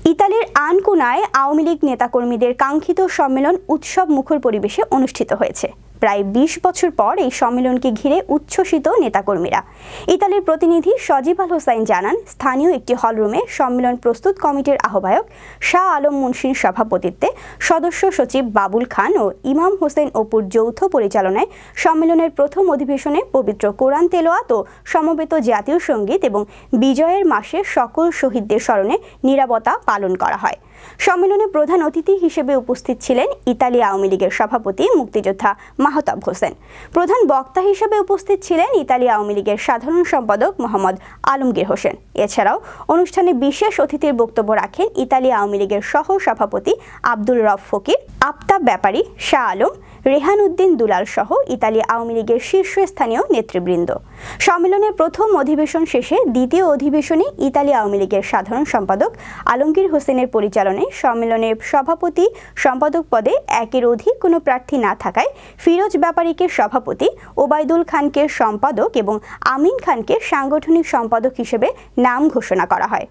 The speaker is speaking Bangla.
ইতালির আনকুনায় আওয়ামী লীগ নেতাকর্মীদের কাঙ্ক্ষিত সম্মেলন উৎসব মুখর পরিবেশে অনুষ্ঠিত হয়েছে। প্রায় ২০ বছর পর এই সম্মেলনকে ঘিরে উচ্ছ্বসিত নেতাকর্মীরা। ইতালির প্রতিনিধি সজীব আল হোসাইন জানান, স্থানীয় একটি হলরুমে সম্মেলন প্রস্তুত কমিটির আহ্বায়ক শাহ আলম মুন্সির সভাপতিত্বে সদস্য সচিব বাবুল খান ও ইমাম হোসেন অপুর যৌথ পরিচালনায় সম্মেলনের প্রথম অধিবেশনে পবিত্র কোরআন তেলাওয়াত ও সমবেত জাতীয় সঙ্গীত এবং বিজয়ের মাসে সকল শহীদদের স্মরণে নীরবতা পালন করা হয়। সম্মেলনে প্রধান অতিথি হিসেবে উপস্থিত ছিলেন ইতালি আওয়ামী লীগের সভাপতি মুক্তিযোদ্ধা মাহতাব হোসেন। প্রধান বক্তা হিসেবে উপস্থিত ছিলেন ইতালি আওয়ামী লীগের সাধারণ সম্পাদক মোহাম্মদ আলমগীর হোসেন। এছাড়াও অনুষ্ঠানে বিশেষ অতিথির বক্তব্য রাখেন ইতালি আওয়ামী লীগের সহ সভাপতি আব্দুল রব ফকির, আফতাব ব্যাপারী, শাহ আলম, রেহান উদ্দিন দুলাল সহ ইতালি আওয়ামী লীগের শীর্ষস্থানীয় নেতৃবৃন্দ। সম্মেলনের প্রথম অধিবেশন শেষে দ্বিতীয় অধিবেশনে ইতালি আওয়ামী লীগের সাধারণ সম্পাদক আলমগীর হোসেনের পরিচালনায় সম্মেলনের সভাপতি সম্পাদক পদে একের অধিক কোনো প্রার্থী না থাকায় ফিরোজ ব্যাপারীকে সভাপতি, ওবায়দুল খানকে সম্পাদক এবং আমিন খানকে সাংগঠনিক সম্পাদক হিসেবে নাম ঘোষণা করা হয়।